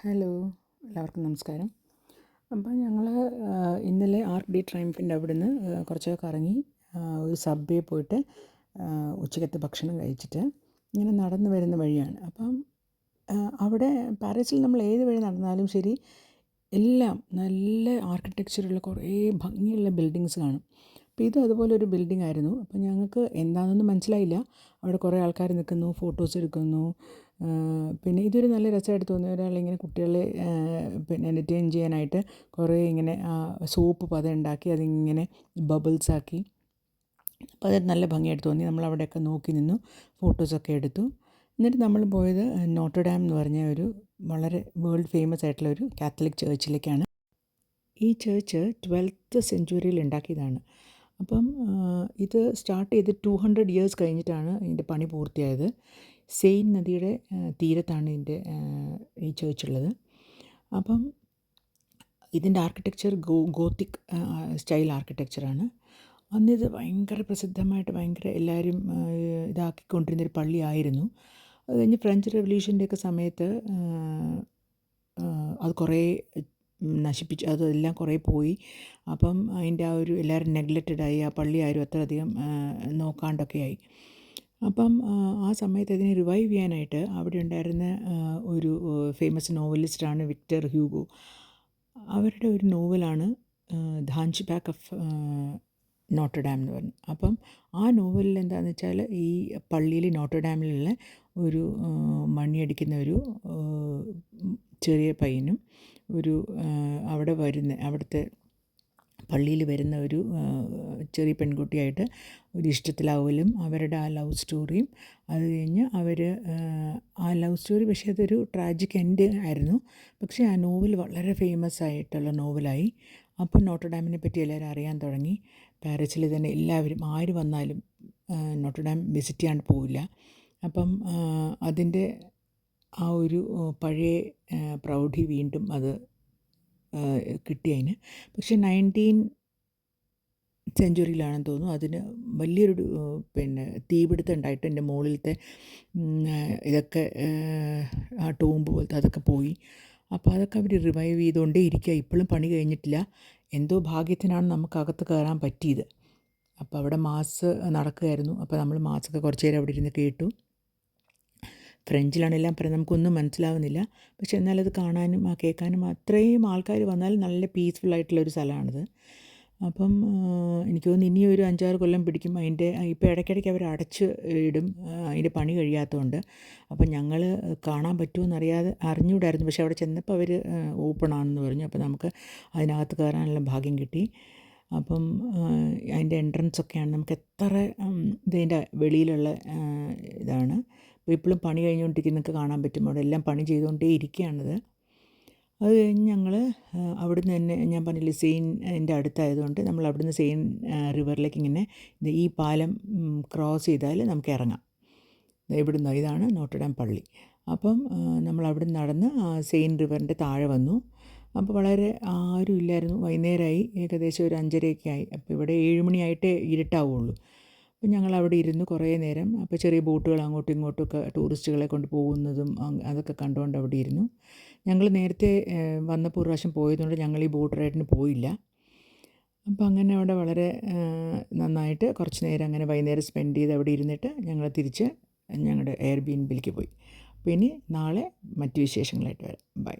Hello, എല്ലാവർക്കും നമസ്കാരം. അപ്പോൾ ഞങ്ങൾ ഇന്നലെ ആർക്ക് ഡി ട്രയംഫിൻ്റെ അവിടുന്ന് കുറച്ചൊക്കെ കറങ്ങി ഒരു സബ്വേ പോയിട്ട് ഉച്ചക്കത്തെ ഭക്ഷണം കഴിച്ചിട്ട് ഇങ്ങനെ നടന്നു വരുന്ന വഴിയാണ്. അപ്പം അവിടെ പാരീസിൽ നമ്മൾ ഏത് വഴി നടന്നാലും ശരി, എല്ലാം നല്ല ആർക്കിടെക്ചറുള്ള കുറേ ഭംഗിയുള്ള ബിൽഡിങ്സ് കാണും. അപ്പോൾ ഇത് അതുപോലെ ഒരു ബിൽഡിംഗ് ആയിരുന്നു. അപ്പോൾ ഞങ്ങൾക്ക് എന്താണെന്നൊന്നും മനസ്സിലായില്ല. അവിടെ കുറേ ആൾക്കാർ നിൽക്കുന്നു, ഫോട്ടോസ് എടുക്കുന്നു. പിന്നെ ഇതൊരു നല്ല രസമായിട്ട് തോന്നി. ഒരാളിങ്ങനെ കുട്ടികളെ പിന്നെ എൻ്റർടൈൻ ചെയ്യാനായിട്ട് കുറേ ഇങ്ങനെ സോപ്പ് പത ഉണ്ടാക്കി അതിങ്ങനെ ബബിൾസാക്കി. അപ്പോൾ അത് നല്ല ഭംഗിയായിട്ട് തോന്നി. നമ്മളവിടെയൊക്കെ നോക്കി നിന്നു, ഫോട്ടോസൊക്കെ എടുത്തു. എന്നിട്ട് നമ്മൾ പോയത് നോട്ടർഡാം എന്ന് പറഞ്ഞ ഒരു വളരെ വേൾഡ് ഫേമസ് ആയിട്ടുള്ള ഒരു കാത്തലിക് ചേർച്ചിലേക്കാണ്. ഈ ചേർച്ച് 12th സെഞ്ച്വറിയിൽ ഉണ്ടാക്കിയതാണ്. അപ്പം ഇത് സ്റ്റാർട്ട് ചെയ്ത് 200 ഇയേഴ്സ് കഴിഞ്ഞിട്ടാണ് ഇതിൻ്റെ പണി പൂർത്തിയായത്. സെയിൻ നദിയുടെ തീരത്താണ് ഇതിൻ്റെ ഈ ചേർച്ചുള്ളത്. അപ്പം ഇതിൻ്റെ ആർക്കിടെക്ചർ ഗോത്തിക് സ്റ്റൈൽ ആർക്കിടെക്ചറാണ്. അന്നിത് ഭയങ്കര പ്രസിദ്ധമായിട്ട് ഭയങ്കര എല്ലാവരും ഇതാക്കിക്കൊണ്ടിരുന്നൊരു പള്ളിയായിരുന്നു. അത് കഴിഞ്ഞ് ഫ്രഞ്ച് റെവല്യൂഷൻ്റെയൊക്കെ സമയത്ത് അത് കുറേ നശിപ്പിച്ചു, അതെല്ലാം കുറേ പോയി. അപ്പം അതിൻ്റെ ആ ഒരു എല്ലാവരും നെഗ്ലക്റ്റഡായി, ആ പള്ളി ആരും അത്രയധികം നോക്കാണ്ടൊക്കെ ആയി. അപ്പം ആ സമയത്ത് ഇതിനെ റിവൈവ് ചെയ്യാനായിട്ട് അവിടെ ഉണ്ടായിരുന്ന ഒരു ഫേമസ് നോവലിസ്റ്റാണ് വിക്ടർ ഹ്യൂഗോ. അവരുടെ ഒരു നോവലാണ് the hunch back of Notre Dame എന്ന് പറഞ്ഞു. അപ്പം ആ നോവലിൽ എന്താണെന്ന് വെച്ചാൽ ഈ പള്ളിയിൽ നോട്ടർഡാമിലുള്ള ഒരു മണിയടിക്കുന്ന ഒരു ചെറിയ പയ്യനും ഒരു അവിടുത്തെ പള്ളിയിൽ വരുന്ന ഒരു ചെറിയ പെൺകുട്ടിയായിട്ട് ഒരു ഇഷ്ടത്തിലാവലും അവരുടെ ആ ലവ് സ്റ്റോറിയും, അത് കഴിഞ്ഞ് അവർ ആ ലവ് സ്റ്റോറി, പക്ഷേ അതൊരു ട്രാജിക് എൻഡ് ആയിരുന്നു. പക്ഷേ ആ നോവൽ വളരെ ഫേമസ് ആയിട്ടുള്ള നോവലായി. അപ്പോൾ നോട്ടർഡാമിനെ പറ്റി എല്ലാവരും അറിയാൻ തുടങ്ങി. പാരീസിൽ തന്നെ എല്ലാവരും ആര് വന്നാലും നോട്ടർഡാം വിസിറ്റ് ചെയ്യാണ്ട് പോവില്ല. അപ്പം അതിൻ്റെ ആ ഒരു പഴയ പ്രൗഢി വീണ്ടും അത് കിട്ടിയതിന്. പക്ഷേ 19th സെഞ്ച്വറിയിലാണെന്ന് തോന്നുന്നു അതിന് വലിയൊരു പിന്നെ തീപിടുത്തം ഉണ്ടായിട്ട് എൻ്റെ മുകളിലത്തെ ഇതൊക്കെ ആ ടോംബ് പോലത്തെ അതൊക്കെ പോയി. അപ്പോൾ അതൊക്കെ അവർ റിവൈവ് ചെയ്തുകൊണ്ടേ ഇരിക്കുക. ഇപ്പോഴും പണി കഴിഞ്ഞിട്ടില്ല. എന്തോ ഭാഗ്യത്തിനാണ് നമുക്കകത്ത് കയറാൻ പറ്റിയത്. അപ്പോൾ അവിടെ മാസ് നടക്കുകയായിരുന്നു. അപ്പോൾ നമ്മൾ മാസൊക്കെ കുറച്ച് നേരം അവിടെ ഇരുന്ന് കേട്ടു. ഫ്രഞ്ചിലാണ് എല്ലാം പറയുന്നത്, നമുക്കൊന്നും മനസ്സിലാവുന്നില്ല. പക്ഷെ എന്നാലത് കാണാനും കേൾക്കാനും അത്രയും ആൾക്കാർ വന്നാൽ നല്ല പീസ്ഫുള്ളായിട്ടുള്ളൊരു സ്ഥലമാണിത്. അപ്പം എനിക്ക് തോന്നുന്നു ഇനി ഒരു 5-6 കൊല്ലം പിടിക്കും അതിൻ്റെ. ഇപ്പോൾ ഇടയ്ക്കിടയ്ക്ക് അവർ അടച്ച് ഇടും അതിൻ്റെ പണി കഴിയാത്തതുകൊണ്ട്. അപ്പം ഞങ്ങൾ കാണാൻ പറ്റുമോ അറിഞ്ഞുകൂടായിരുന്നു. പക്ഷെ അവിടെ ചെന്നപ്പോൾ അവർ ഓപ്പൺ ആണെന്ന് പറഞ്ഞു. അപ്പോൾ നമുക്ക് അതിനകത്ത് കയറാനുള്ള ഭാഗ്യം കിട്ടി. അപ്പം അതിൻ്റെ എൻട്രൻസൊക്കെയാണ് നമുക്ക് എത്ര ഇതിൻ്റെ വെളിയിലുള്ള ഇതാണ്. അപ്പോൾ ഇപ്പോഴും പണി കഴിഞ്ഞുകൊണ്ടിരിക്കുന്നതൊക്കെ കാണാൻ പറ്റും. അവിടെ എല്ലാം പണി ചെയ്തുകൊണ്ടേ ഇരിക്കുകയാണിത്. അത് കഴിഞ്ഞ് ഞങ്ങൾ അവിടുന്ന് തന്നെ, ഞാൻ പറഞ്ഞില്ലേ സെയിൻ്റെ അടുത്തായതുകൊണ്ട് നമ്മൾ അവിടുന്ന് സെയിൻ റിവറിലേക്ക് ഇങ്ങനെ ഈ പാലം ക്രോസ് ചെയ്താൽ നമുക്ക് ഇറങ്ങാം. ഇവിടുന്ന് ഇതാണ് നോട്ടർഡാം പള്ളി. അപ്പം നമ്മൾ അവിടുന്ന് നടന്ന് സെയിൻ റിവറിൻ്റെ താഴെ വന്നു. അപ്പോൾ വളരെ ആരും ഇല്ലായിരുന്നു. വൈകുന്നേരമായി, ഏകദേശം ഒരു 5:30 ആയി. അപ്പോൾ ഇവിടെ 7 മണിയായിട്ടേ ഇരുട്ടാവുള്ളൂ. അപ്പം ഞങ്ങൾ അവിടെ ഇരുന്ന് കുറേ നേരം. അപ്പോൾ ചെറിയ ബോട്ടുകൾ അങ്ങോട്ടും ഇങ്ങോട്ടുമൊക്കെ ടൂറിസ്റ്റുകളെ കൊണ്ട് പോകുന്നതും അതൊക്കെ കണ്ടുകൊണ്ട് അവിടെ ഇരുന്നു. ഞങ്ങൾ നേരത്തെ വന്നപ്പോൾ ഒരു പ്രാവശ്യം പോയതുകൊണ്ട് ഞങ്ങൾ ഈ ബോട്ട് റൈഡിന് പോയില്ല. അപ്പോൾ അങ്ങനെ അവിടെ വളരെ നന്നായിട്ട് കുറച്ച് നേരം അങ്ങനെ വൈകുന്നേരം സ്പെൻഡ് ചെയ്ത് അവിടെ ഇരുന്നിട്ട് ഞങ്ങൾ തിരിച്ച് ഞങ്ങളുടെ എയർബിഎൻബിയിലേക്ക് പോയി. അപ്പോൾ ഇനി നാളെ മറ്റു വിശേഷങ്ങളായിട്ട് വരാം. ബൈ.